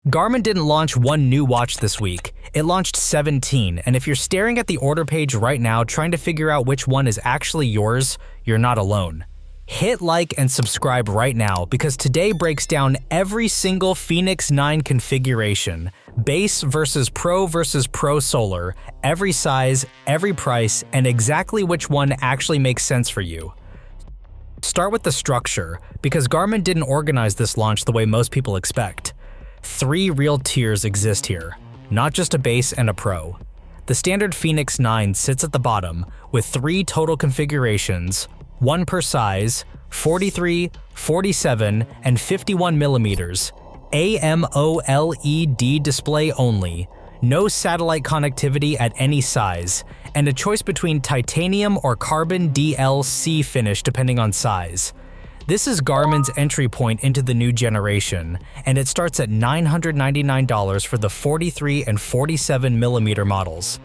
Garmin didn't launch one new watch this week. It launched 17, and if you're staring at the order page right now trying to figure out which one is actually yours, you're not alone. Hit like and subscribe right now because today breaks down every single Fenix 9 configuration, base versus Pro Solar, every size, every price, and exactly which one actually makes sense for you. Start with the structure, because Garmin didn't organize this launch the way most people expect. 3 real tiers exist here, not just a base and a Pro. The standard Fenix 9 sits at the bottom with 3 total configurations, 1 per size, 43, 47, and 51 millimeters, AMOLED display only, no satellite connectivity at any size, and a choice between titanium or carbon DLC finish depending on size. This is Garmin's entry point into the new generation, and it starts at $999 for the 43 and 47 millimeter models.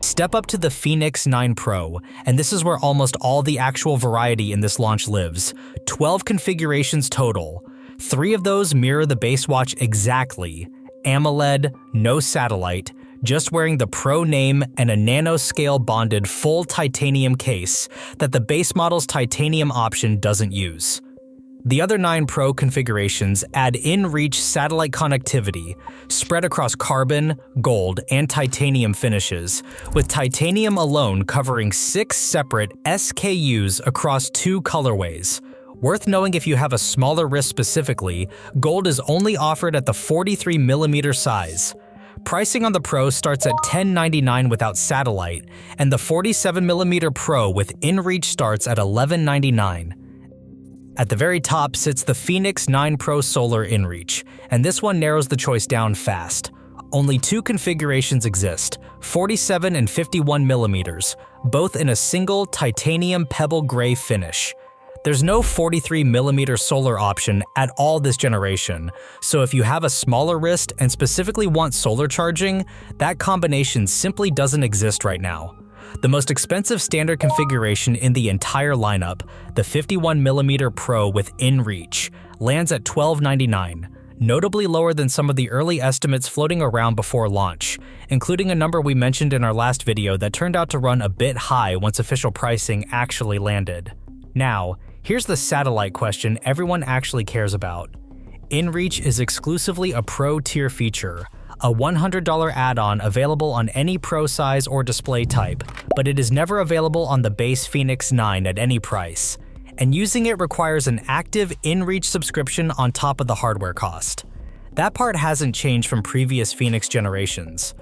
Step up to the Fenix 9 Pro, and this is where almost all the actual variety in this launch lives. 12 configurations total. 3 of those mirror the base watch exactly. AMOLED, no satellite, just wearing the Pro name and a nanoscale bonded full titanium case that the base model's titanium option doesn't use. The other 9 Pro configurations add inReach satellite connectivity, spread across carbon, gold, and titanium finishes, with titanium alone covering 6 separate SKUs across 2 colorways. Worth knowing if you have a smaller wrist specifically, gold is only offered at the 43mm size. Pricing on the Pro starts at $1099 without satellite, and the 47mm Pro with inReach starts at $1199. At the very top sits the Fenix 9 Pro Solar inReach, and this one narrows the choice down fast. Only 2 configurations exist, 47 and 51 millimeters, both in a single titanium pebble gray finish. There's no 43mm solar option at all this generation, so if you have a smaller wrist and specifically want solar charging, that combination simply doesn't exist right now. The most expensive standard configuration in the entire lineup, the 51mm Pro with inReach, lands at $1299, notably lower than some of the early estimates floating around before launch, including a number we mentioned in our last video that turned out to run a bit high once official pricing actually landed. Now, here's the satellite question everyone actually cares about. inReach is exclusively a Pro tier feature, a $100 add-on available on any Pro size or display type, but it is never available on the base Fenix 9 at any price, and using it requires an active inReach subscription on top of the hardware cost. That part hasn't changed from previous Fenix generations.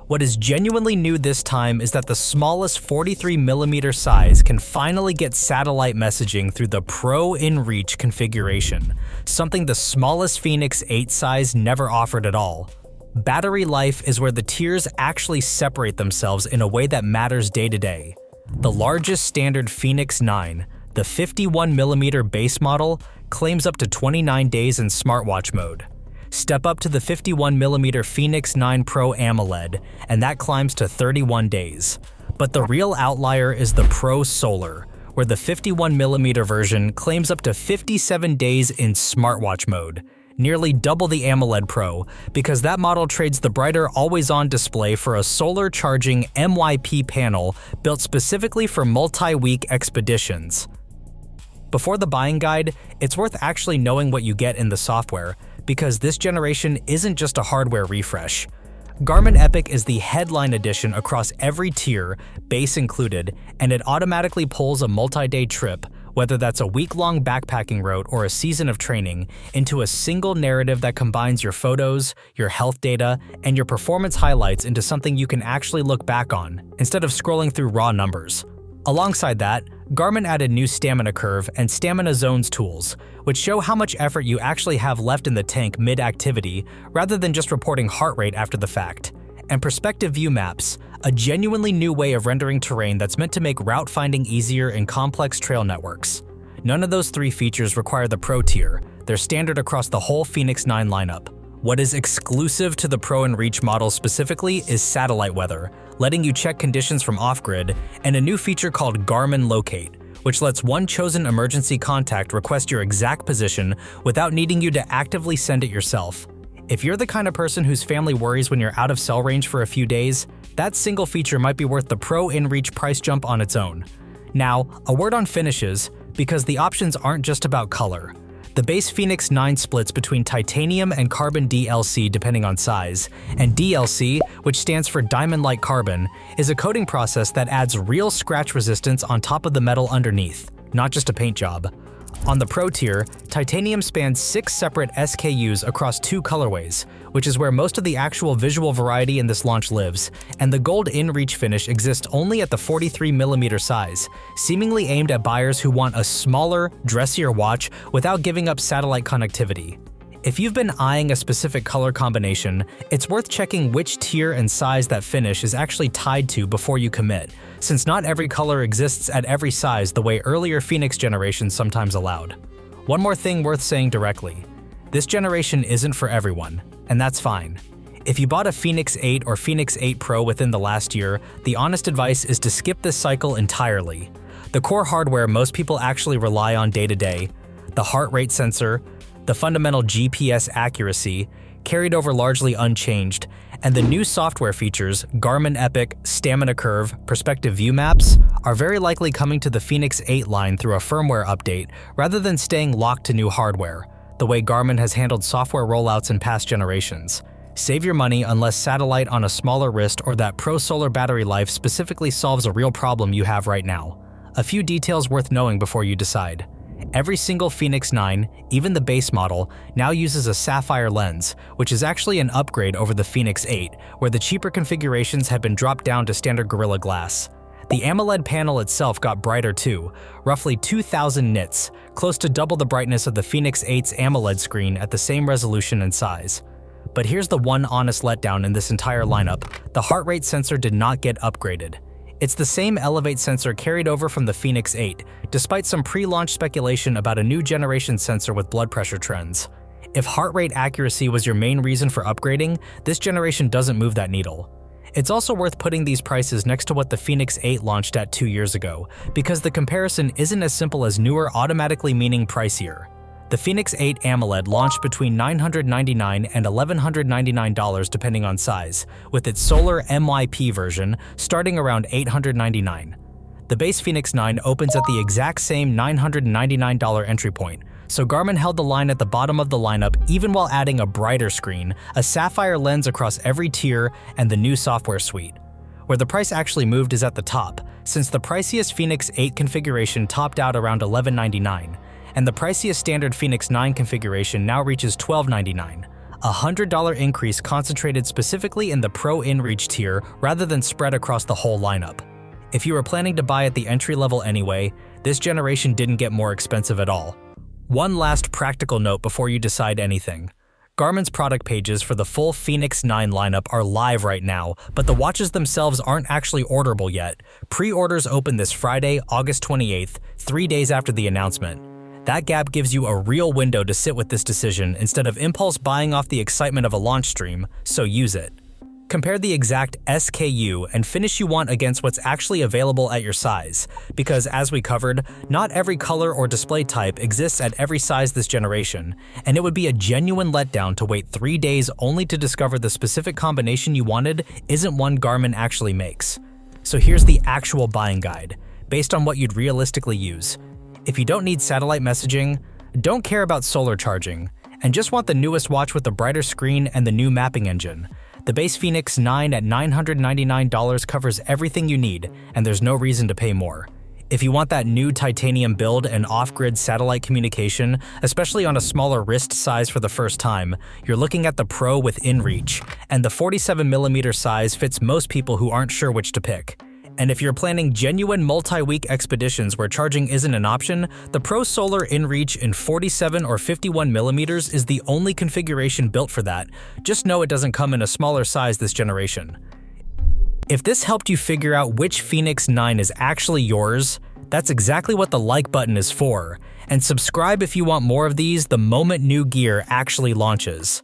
What is genuinely new this time is that the smallest 43mm size can finally get satellite messaging through the Pro inReach configuration, something the smallest Fenix 8 size never offered at all. Battery life is where the tiers actually separate themselves in a way that matters day to day. The largest standard Fenix 9, the 51mm base model, claims up to 29 days in smartwatch mode. Step up to the 51mm Fenix 9 Pro AMOLED, and that climbs to 31 days. But the real outlier is the Pro Solar, where the 51mm version claims up to 57 days in smartwatch mode, nearly double the AMOLED Pro, because that model trades the brighter always-on display for a solar charging MYP panel built specifically for multi-week expeditions. Before the buying guide, it's worth actually knowing what you get in the software, because this generation isn't just a hardware refresh. Garmin Epic is the headline edition across every tier, base included, and it automatically pulls a multi-day trip, whether that's a week-long backpacking route or a season of training, into a single narrative that combines your photos, your health data, and your performance highlights into something you can actually look back on, instead of scrolling through raw numbers. Alongside that, Garmin added new stamina curve and stamina zones tools, which show how much effort you actually have left in the tank mid-activity rather than just reporting heart rate after the fact. And perspective view maps, a genuinely new way of rendering terrain that's meant to make route finding easier in complex trail networks. None of those 3 features require the Pro tier. They're standard across the whole Fenix 9 lineup. What is exclusive to the Pro inReach model specifically is satellite weather, letting you check conditions from off-grid, and a new feature called Garmin Locate, which lets one chosen emergency contact request your exact position without needing you to actively send it yourself. If you're the kind of person whose family worries when you're out of cell range for a few days, that single feature might be worth the Pro inReach price jump on its own. Now, a word on finishes, because the options aren't just about color. The base Fenix 9 splits between titanium and carbon DLC depending on size, and DLC, which stands for diamond-like carbon, is a coating process that adds real scratch resistance on top of the metal underneath, not just a paint job. On the Pro tier, titanium spans 6 separate SKUs across 2 colorways, which is where most of the actual visual variety in this launch lives, and the gold inReach finish exists only at the 43mm size, seemingly aimed at buyers who want a smaller, dressier watch without giving up satellite connectivity. If you've been eyeing a specific color combination, it's worth checking which tier and size that finish is actually tied to before you commit, since not every color exists at every size the way earlier Fenix generations sometimes allowed. One more thing worth saying directly. This generation isn't for everyone, and that's fine. If you bought a Fenix 8 or Fenix 8 Pro within the last year, the honest advice is to skip this cycle entirely. The core hardware most people actually rely on day to day, the heart rate sensor, the fundamental GPS accuracy, carried over largely unchanged, and the new software features, Garmin Epic, Stamina Curve, Perspective View Maps, are very likely coming to the Fenix 8 line through a firmware update rather than staying locked to new hardware, the way Garmin has handled software rollouts in past generations. Save your money unless satellite on a smaller wrist or that Pro Solar battery life specifically solves a real problem you have right now. A few details worth knowing before you decide. Every single Fenix 9, even the base model, now uses a sapphire lens, which is actually an upgrade over the Fenix 8, where the cheaper configurations had been dropped down to standard Gorilla Glass. The AMOLED panel itself got brighter too, roughly 2,000 nits, close to double the brightness of the Fenix 8's AMOLED screen at the same resolution and size. But here's the one honest letdown in this entire lineup: the heart rate sensor did not get upgraded. It's the same Elevate sensor carried over from the Fenix 8, despite some pre-launch speculation about a new generation sensor with blood pressure trends. If heart rate accuracy was your main reason for upgrading, this generation doesn't move that needle. It's also worth putting these prices next to what the Fenix 8 launched at 2 years ago, because the comparison isn't as simple as newer automatically meaning pricier. The Fenix 8 AMOLED launched between $999 and $1,199 depending on size, with its Solar MYP version starting around $899. The base Fenix 9 opens at the exact same $999 entry point, so Garmin held the line at the bottom of the lineup even while adding a brighter screen, a sapphire lens across every tier, and the new software suite. Where the price actually moved is at the top, since the priciest Fenix 8 configuration topped out around $1199. And the priciest standard Fenix 9 configuration now reaches $1299, a $100 increase concentrated specifically in the Pro inReach tier rather than spread across the whole lineup. If you were planning to buy at the entry level anyway, this generation didn't get more expensive at all. One last practical note before you decide anything. Garmin's product pages for the full Fenix 9 lineup are live right now, but the watches themselves aren't actually orderable yet. Pre-orders open this Friday, August 28th, 3 days after the announcement. That gap gives you a real window to sit with this decision instead of impulse buying off the excitement of a launch stream, so use it. Compare the exact SKU and finish you want against what's actually available at your size, because as we covered, not every color or display type exists at every size this generation, and it would be a genuine letdown to wait 3 days only to discover the specific combination you wanted isn't one Garmin actually makes. So here's the actual buying guide, based on what you'd realistically use. If you don't need satellite messaging, don't care about solar charging, and just want the newest watch with the brighter screen and the new mapping engine, the base Fenix 9 at $999 covers everything you need, and there's no reason to pay more. If you want that new titanium build and off-grid satellite communication, especially on a smaller wrist size for the first time, you're looking at the Pro with inReach, and the 47mm size fits most people who aren't sure which to pick. And if you're planning genuine multi-week expeditions where charging isn't an option, the Pro Solar inReach in 47 or 51mm is the only configuration built for that. Just know it doesn't come in a smaller size this generation. If this helped you figure out which Fenix 9 is actually yours, that's exactly what the like button is for. And subscribe if you want more of these the moment new gear actually launches.